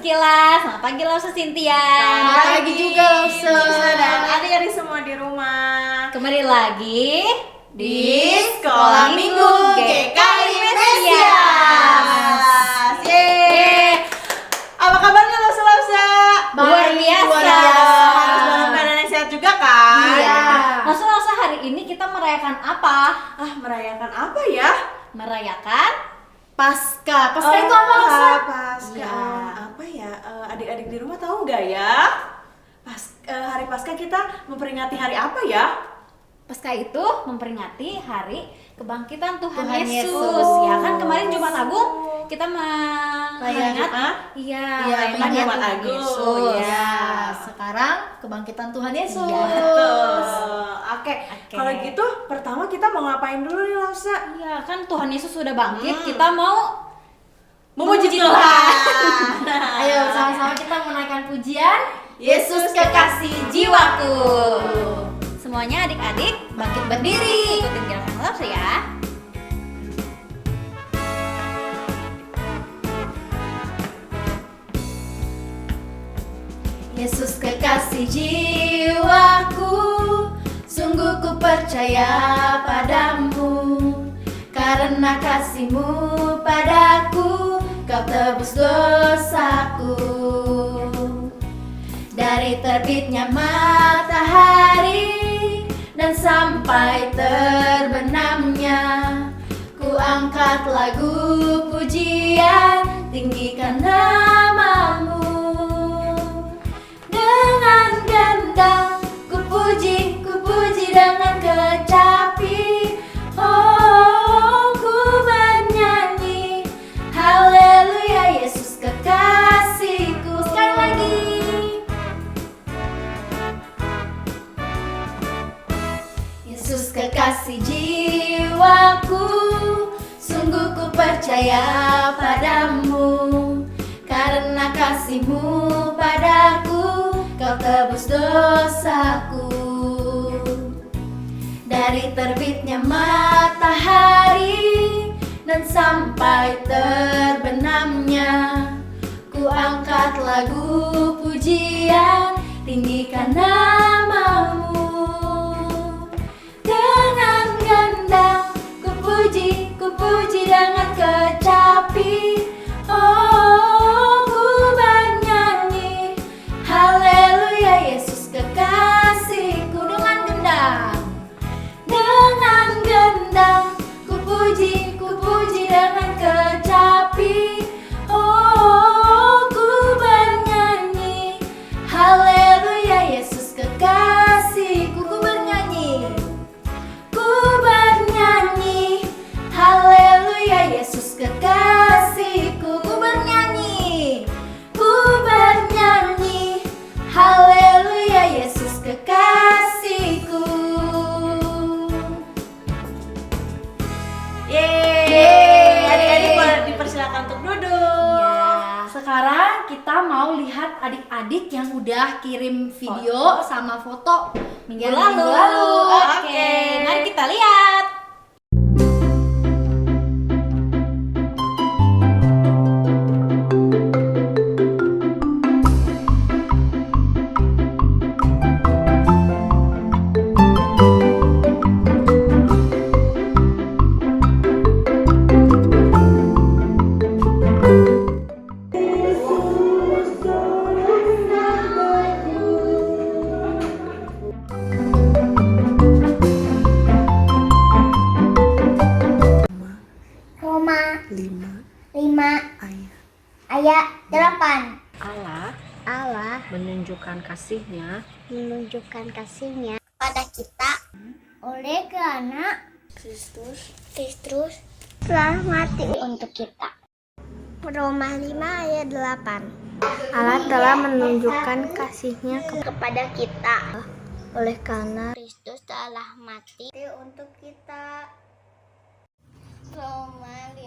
sekilas. Selamat pagi Lausa Cynthia. Selamat pagi juga Lausa. Dan adik-adik semua di rumah. Kembali lagi Di Sekolah Minggu GKI Mesias. Yeay. Apa kabarnya Lausa? luar biasa. Harus dalam keadaan yang sehat juga kan? Iya. Lausa hari ini kita merayakan apa? Merayakan apa ya? Merayakan Pasca itu apa Lausa? Pasca. Iya. Apa ya? Adik-adik di rumah tahu nggak ya? Hari Pasca kita memperingati hari apa ya? Pasca itu memperingati hari kebangkitan Tuhan, Tuhan Yesus. Yesus. Ya kan kemarin Jumat Agung kita mengingat Merayakan Jumat Agung. Yesus. Ya. Sekarang kebangkitan Tuhan Yesus. Iya. Oke. Kalau gitu pertama kita mau ngapain dulu nih Lausa? Iya kan Tuhan Yesus sudah bangkit, kita mau Memuji Tuhan. Ayo sama-sama kita menaikkan pujian Yesus kekasih jiwaku. Semuanya adik-adik bangkit berdiri, ikutin gerakan Lausa ya. Yesus kekasih jiwaku, sungguh ku percaya padamu. Karena kasih-Mu padaku, Kau tebus dosaku. Dari terbitnya matahari dan sampai terbenamnya, ku angkat lagu pujian, tinggikan nama-Mu. Dengan gendang ku puji dengan kecapi. Oh, ku bernyanyi haleluya Yesus kekasihku. Sekali lagi. Yesus kekasih jiwaku, sungguh ku percaya padamu. Karena kasih-Mu padaku, Kau tebus dosaku. Dari terbitnya matahari dan sampai terbenamnya, ku angkat lagu pujian, tinggikan nama-Mu. Dengan gendang ku puji dengan kecapi. Oh, ku bernyanyi haleluya Yesus kekasihku. Dengan gendang ku puji dengan kecapi. Oh, ku bernyanyi haleluya Yesus kekasihku. Ku bernyanyi haleluya Yesus kekasihku. Ku bernyanyi haleluya Yesus kekasihku. Yeay. Adik-adik boleh dipersilakan untuk duduk. Sekarang kita mau lihat adik-adik yang udah kirim video sama foto minggu lalu. Oke, mari kita lihat. Ayat 8. Allah menunjukkan kasih-Nya Pada kita oleh karena Kristus telah mati untuk kita. Roma 5 ayat 8. Allah telah menunjukkan kasih-Nya Kepada kita oleh karena Kristus telah mati untuk kita. Roma 5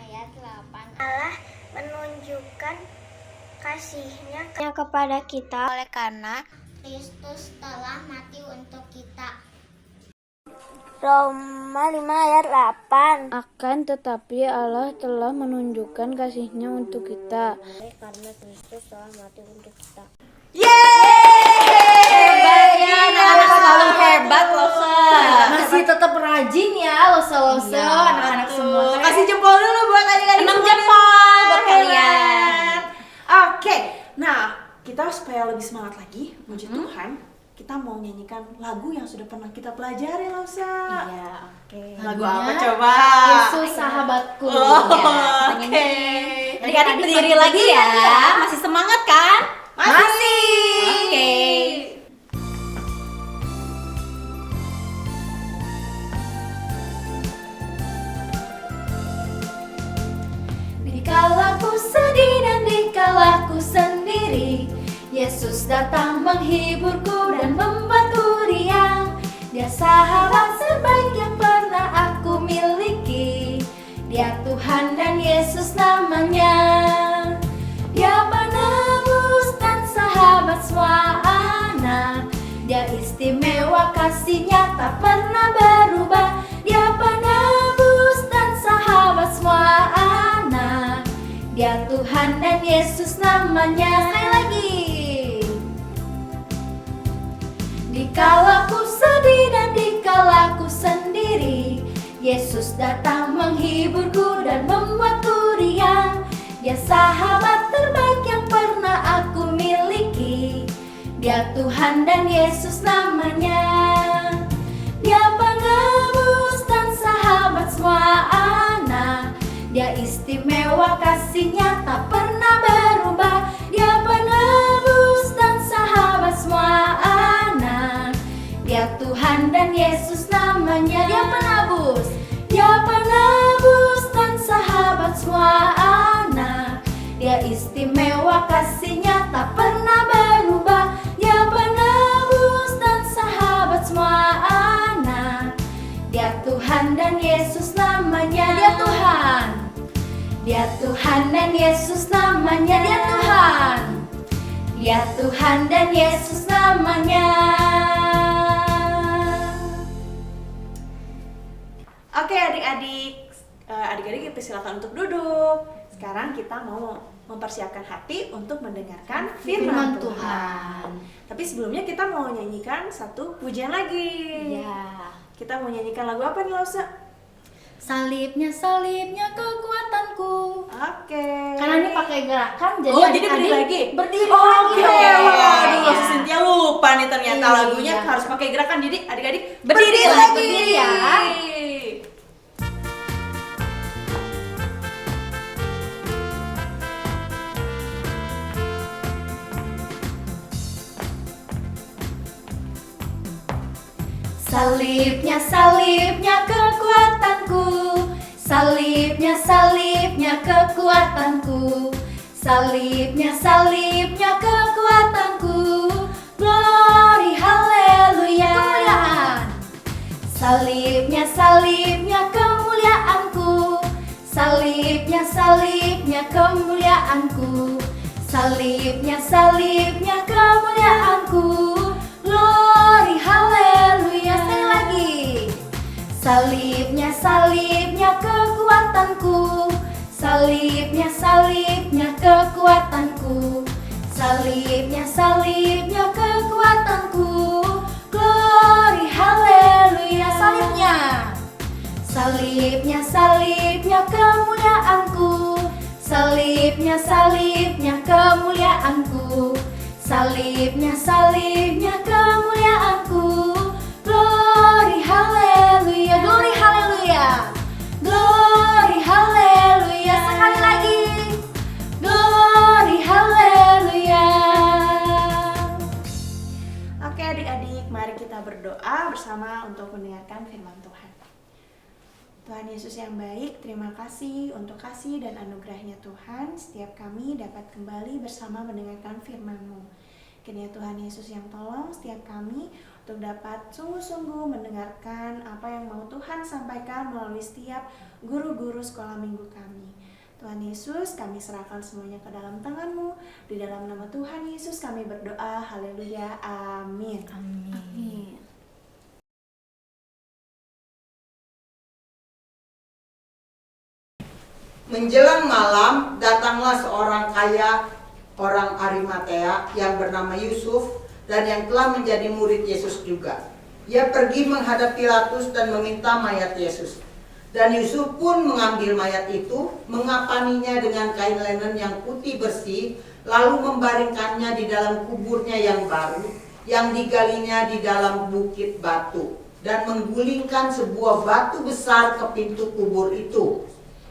ayat 8. Allah menunjukkan kasih-Nya kepada kita oleh karena Kristus telah mati untuk kita. Roma 5 ayat 8. Akan tetapi Allah telah menunjukkan kasih-Nya untuk kita. Karena Kristus telah mati untuk kita. Hebatnya anak-anak selalu hebat loh, Masih tetap rajin ya lose-lose anak-anak semua. Kasih jempol dulu buat adik-adik 6 semua. jempol buat Hebat. kalian. Oke, nah kita supaya lebih semangat lagi puji Tuhan, kita mau nyanyikan lagu yang sudah pernah kita pelajari, Lausa. Iya, oke. Lagu Lagunya apa coba? Yesus sahabatku. Oh, Ya, oke. nyanyi. Adik-adik berdiri lagi ya. Masih semangat kan? Masih. Oke. Dikala ku sedih dan dikala ku sendiri, Yesus datang menghiburku dan membuatku riang. Dia sahabat terbaik yang pernah aku miliki. Dia Tuhan dan Yesus namanya. Dia penebus dan sahabat semua anak. Dia istimewa, kasih-Nya tak pernah berubah. Dia penebus dan sahabat semua anak. Dia Tuhan dan Yesus namanya. Sekali lagi. Dikala ku sedih dan dikala ku sendiri, Yesus datang menghiburku dan membuatku riang. Dia sahabat terbaik yang pernah aku miliki. Dia Tuhan dan Yesus namanya. Dia penebus dan sahabat semua anak. Dia istimewa, kasih-Nya tak pernah berubah. Dia penebus dan sahabat semua anak. Dia Tuhan dan Yesus namanya. Dia penebus. Dia penebus dan sahabat semua anak. Dia istimewa, kasih-Nya tak pernah berubah. Dia penebus dan sahabat semua anak. Dia Tuhan dan Yesus namanya. Dia Tuhan. Dia Tuhan dan Yesus namanya. Dia Tuhan. Dia Tuhan dan Yesus namanya. Oke adik-adik, adik-adik silakan untuk duduk. Sekarang kita mau mempersiapkan hati untuk mendengarkan firman Tuhan. Tapi sebelumnya kita mau nyanyikan satu pujian lagi. Ya. Kita mau nyanyikan lagu apa nih, Lausa? Salibnya, salibnya kekuatanku. Oke. Karena ini pakai gerakan, jadi Oh, jadi adik-adik berdiri lagi? Berdiri Oke. lagi. Waduh, Cynthia lupa nih ternyata Iya. lagunya harus pakai gerakan. Jadi adik-adik Berdiri lagi. Berdiri ya. Salibnya, salibnya kekuatanku. Salibnya, salibnya kekuatanku. Salibnya, salibnya kekuatanku. Glory, haleluya. Kemuliaan. Salibnya, salibnya kemuliaanku. Salibnya, salibnya kemuliaanku. Salibnya, salibnya kemuliaanku. Glory, haleluya. Sekali lagi. Salibnya, salibnya kekuatanku. Salibnya, salibnya kekuatanku. Salibnya, salibnya kekuatanku. Glory, haleluya. Salibnya. Salibnya, salibnya kemuliaanku. Salibnya, salibnya kemuliaanku. Salibnya, salibnya kemuliaanku. Glory, haleluya. Glory, haleluya. Glory, haleluya. Sekali lagi. Glory, haleluya. Oke adik-adik, mari kita berdoa bersama untuk mendengarkan firman Tuhan. Tuhan Yesus yang baik, terima kasih untuk kasih dan anugerahnya Tuhan. Setiap kami dapat kembali bersama mendengarkan firman-Mu. Kiranya Tuhan Yesus yang tolong setiap kami untuk dapat sungguh-sungguh mendengarkan apa yang mau Tuhan sampaikan melalui setiap guru-guru sekolah minggu kami. Tuhan Yesus, kami serahkan semuanya ke dalam tangan-Mu. Di dalam nama Tuhan Yesus kami berdoa. Haleluya. Amin. Amin. Menjelang malam, datanglah seorang kaya, orang Arimatea yang bernama Yusuf dan yang telah menjadi murid Yesus juga. Ia pergi menghadap Pilatus dan meminta mayat Yesus. Dan Yusuf pun mengambil mayat itu, mengapaninya dengan kain linen yang putih bersih, lalu membaringkannya di dalam kuburnya yang baru, yang digalinya di dalam bukit batu, dan menggulingkan sebuah batu besar ke pintu kubur itu.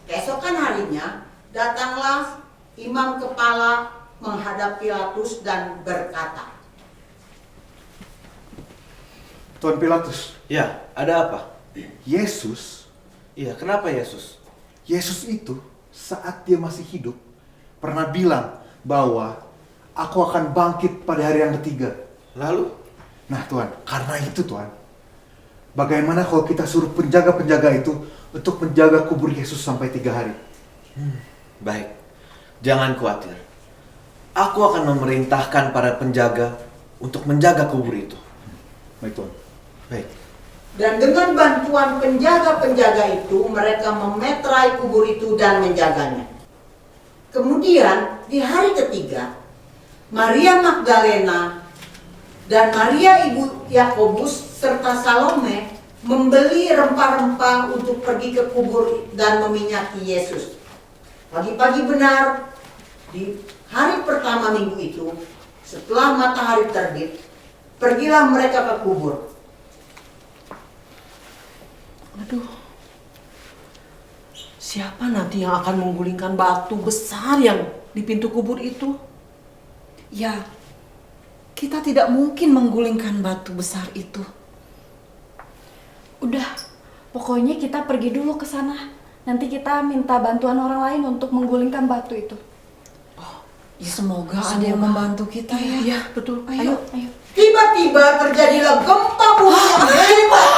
Keesokan harinya, datanglah imam kepala menghadap Pilatus dan berkata, Tuan Pilatus, Ya, ada apa? Yesus Kenapa Yesus? Yesus itu saat dia masih hidup pernah bilang bahwa aku akan bangkit pada hari yang ketiga. Lalu? Nah Tuan, karena itu Tuan, bagaimana kalau kita suruh penjaga-penjaga itu untuk menjaga kubur Yesus sampai 3 hari? Baik, jangan khawatir. Aku akan memerintahkan para penjaga untuk menjaga kubur itu. Baik Tuan. Baik. dan dengan bantuan penjaga-penjaga itu, mereka memetrai kubur itu dan menjaganya. Kemudian di hari ketiga, Maria Magdalena dan Maria ibu Yakobus serta Salome membeli rempah-rempah untuk pergi ke kubur dan meminyaki Yesus. Pagi-pagi benar, di hari pertama minggu itu, setelah matahari terbit, pergilah mereka ke kubur. Aduh, siapa nanti yang akan menggulingkan batu besar yang di pintu kubur itu? Ya, kita tidak mungkin menggulingkan batu besar itu. Udah, pokoknya kita pergi dulu ke sana. Nanti kita minta bantuan orang lain untuk menggulingkan batu itu. Ya semoga ada yang membantu kita ya. Iya, betul. Ayo. Tiba-tiba terjadilah gempa bumi yang hebat.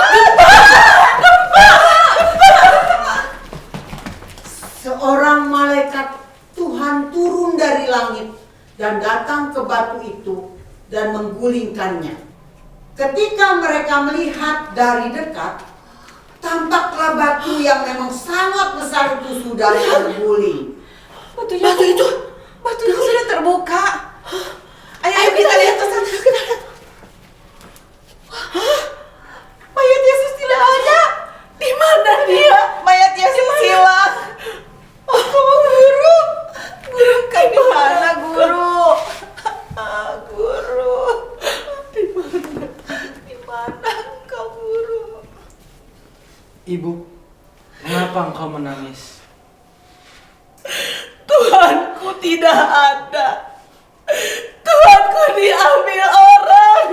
Seorang malaikat Tuhan turun dari langit dan datang ke batu itu dan menggulingkannya. Ketika mereka melihat dari dekat, tampaklah batu yang memang sangat besar itu sudah terguling. Batu itu sudah terbuka. Ayo kita lihat ke sana. Kita lihat. Mayat Yesus tidak ada. Di mana dia? Mayat Yesus hilang. Oh, guru. Guru kan di mana, guru? Guru. Di mana engkau, guru? Ibu, mengapa engkau menangis? Tuhanku tidak ada. Tuhanku diambil orang.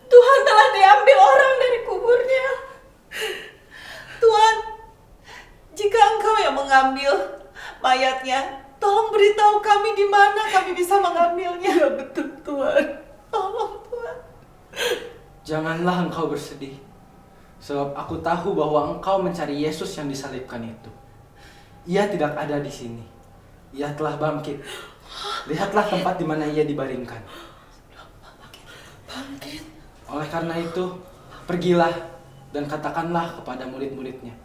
Tuhan telah diambil orang dari kuburnya. Tuhan, jika engkau yang mengambil mayatnya, tolong beritahu kami di mana kami bisa mengambilnya. Ya betul Tuhan. Tolong Tuhan. Janganlah engkau bersedih, sebab aku tahu bahwa engkau mencari Yesus yang disalibkan itu. Ia tidak ada di sini. Ia telah bangkit. Lihatlah tempat di mana ia dibaringkan. Bangkit. Oleh karena itu, pergilah dan katakanlah kepada murid-muridnya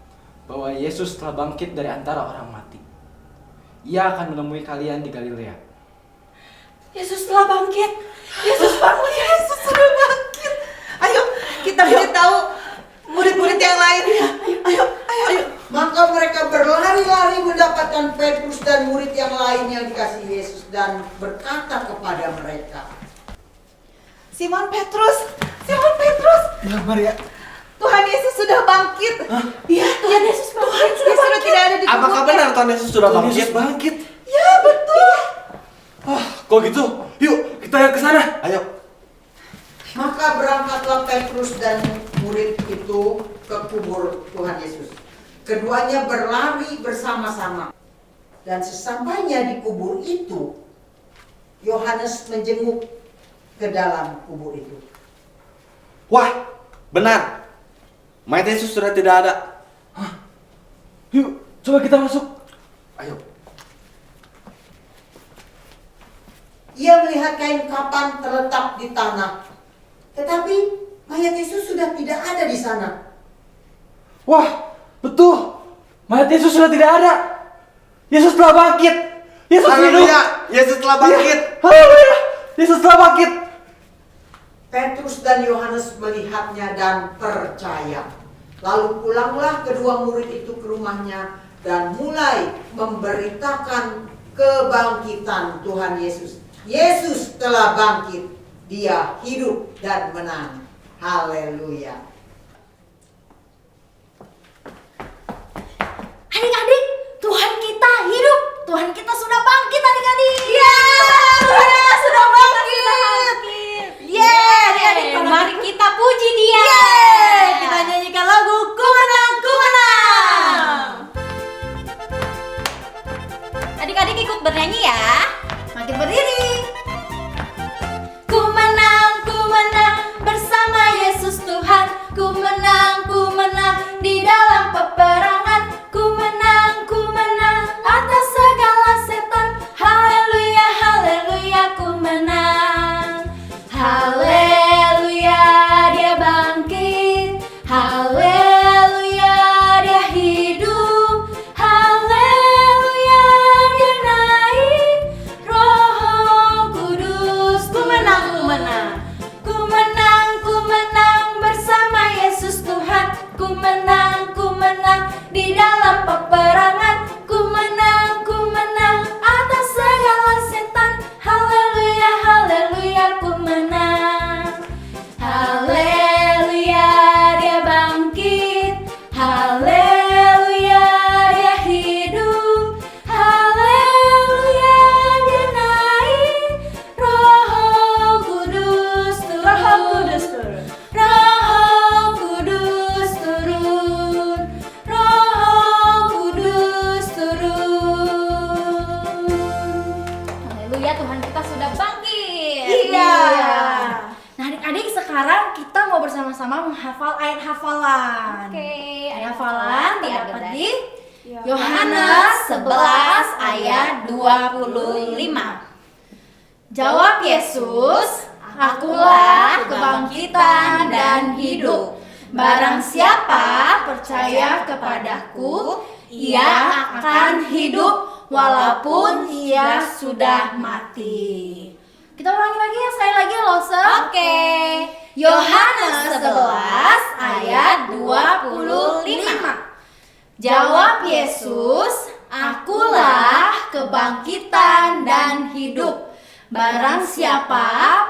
bahwa Yesus telah bangkit dari antara orang mati. Ia akan menemui kalian di Galilea. Yesus telah bangkit. Yesus bangkit. Yesus sudah bangkit. Ayo kita beritahu murid-murid yang lain ya. Ayo. Maka mereka berlari-lari mendapatkan Petrus dan murid yang lain yang dikasih Yesus dan berkata kepada mereka, Simon Petrus. Ya, Maria. Tuhan Yesus sudah bangkit. Iya, Tuhan Yesus bangkit. Tuhan sudah tidak ada di kubur. Apakah benar Tuhan Yesus sudah bangkit? Yesus bangkit. Ya, betul. Kok gitu? Yuk, kita lihat ke sana. Ayo. maka berangkatlah Petrus dan murid itu ke kubur Tuhan Yesus. Keduanya berlari bersama-sama. Dan sesampainya di kubur itu, Yohanes menjenguk ke dalam kubur itu. Wah, benar. Mayat Yesus sudah tidak ada. Yuk, coba kita masuk. Ayo. Ia melihat kain kapan terletak di tanah. Tetapi mayat Yesus sudah tidak ada di sana. Wah, betul. Mayat Yesus sudah tidak ada. Yesus telah bangkit. Yesus hidup. Haleluya, Yesus telah bangkit. Haleluya, Yesus telah bangkit. Petrus dan Yohanes melihatnya dan percaya. Lalu pulanglah kedua murid itu ke rumahnya dan mulai memberitakan kebangkitan Tuhan Yesus. Yesus telah bangkit, Dia hidup dan menang. Haleluya. Adik-adik, Tuhan kita hidup. Tuhan kita sudah bangkit adik-adik. Tuhan kita sudah bangkit. Adik-adik, mari kita puji Dia. Kita nyanyikan lagu Ku Menang, Ku Menang. Adik-adik ikut bernyanyi ya. Makin berdiri. Ku menang bersama Yesus Tuhan. Ku menang di dalam peperangan. Ku menang atas segala setan. Haleluya, haleluya, ku menang. Haleluya, Dia bangkit. Haleluya, Dia hidup. Haleluya, Dia naik. Roh Kudus, ku menang. Ku menang bersama Yesus Tuhan. Ku menang di dalam peperangan. Ku menang atas segala setan. Haleluya, haleluya, ku menang. Haleluya, Dia bangkit. Haleluya, Dia hidup. Haleluya, Dia naik. Roh Kudus turun. Roh Kudus turun. Roh Kudus turun. Haleluya, Tuhan kita sudah bangkit. Iya. Nah adik-adik, sekarang kita mau bersama-sama menghafal ayat hafalan. Oke, Ayat hafalan terdapat di Yohanes 11 ayat 25. Jawab Yesus, Akulah kebangkitan dan hidup. Barang siapa percaya kepadaku, ia akan hidup walaupun ia sudah mati. Kita ulangi lagi ya, sekali lagi Lose. Oke. Yohanes 11 ayat 25. Jawab Yesus, Akulah kebangkitan dan hidup. Barang siapa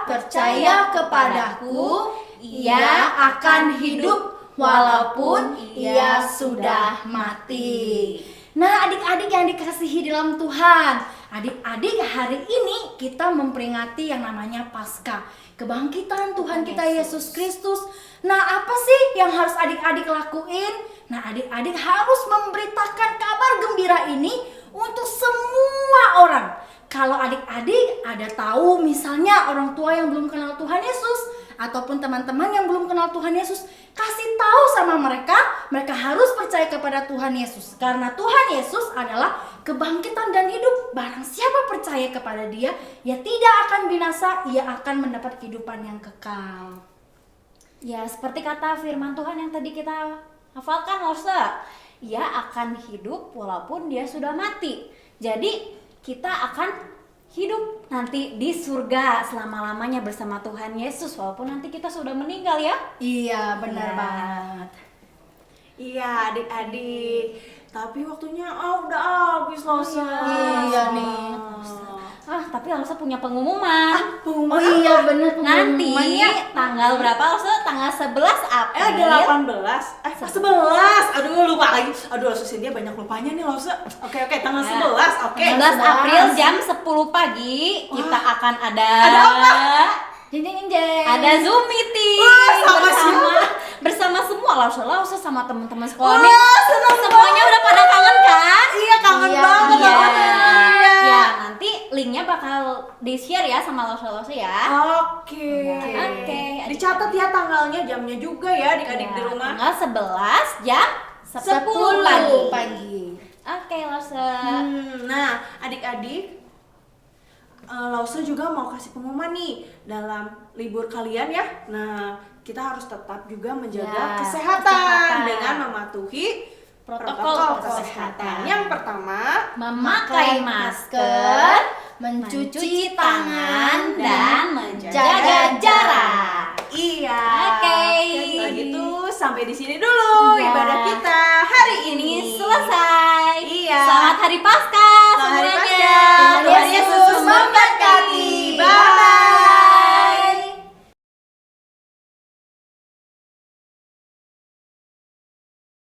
percaya kepadaku, ia akan hidup walaupun ia sudah mati. Nah adik-adik yang dikasihi dalam Tuhan, adik-adik hari ini kita memperingati yang namanya Paskah, kebangkitan Tuhan kita Yesus Kristus. Nah apa sih yang harus adik-adik lakuin? Nah adik-adik harus memberitakan kabar gembira ini untuk semua orang. Kalau adik-adik ada tahu misalnya orang tua yang belum kenal Tuhan Yesus, ataupun teman-teman yang belum kenal Tuhan Yesus, kasih tahu sama mereka harus percaya kepada Tuhan Yesus. Karena Tuhan Yesus adalah kebangkitan dan hidup. Barang siapa percaya kepada Dia, ya tidak akan binasa, ia akan mendapat kehidupan yang kekal. Ya, seperti kata firman Tuhan yang tadi kita hafalkan, Lorsa. Ia akan hidup walaupun dia sudah mati. Jadi, kita akan hidup nanti di surga selama-lamanya bersama Tuhan Yesus walaupun nanti kita sudah meninggal ya. Iya, benar Ya. banget. Iya adik-adik, tapi waktunya udah habis Lorsa. Iya nih. Tapi Lorsa punya pengumuman. Oh iya benar, Nanti pengumumannya. tanggal berapa Lorsa? Tanggal 11 April. Ada 18. 11. Aduh lupa lagi. Aduh Lorsa Cynthia banyak lupanya nih Lorsa. Oke, tanggal 11. Oke. 11 April jam 10 pagi kita akan ada apa? Jeng. Ada Zoom meeting bersama semua Lorsa sama teman-teman sekolah nih. Semuanya udah pada kangen kan? Iya kangen banget. Ya, nanti linknya bakal di-share ya sama Lorsa ya. Oke. Oke. Dicatat ya tanggalnya, jamnya juga ya adik-adik di rumah. Tanggal 11 jam 10 pagi. Oke, Lorsa. Nah, adik-adik, Lause juga mau kasih pengumuman nih dalam libur kalian ya. Nah, kita harus tetap juga menjaga kesehatan dengan mematuhi protokol kesehatan. Yang pertama, Memakai masker, mencuci tangan, dan menjaga jarak. Iya. Oke. Kalau gitu sampai di sini dulu Iya. ibadah kita hari Ini ini. selesai. Iya. Selamat Hari Paskah Selamat Hari semuanya. Paskah. Tuhan Yesus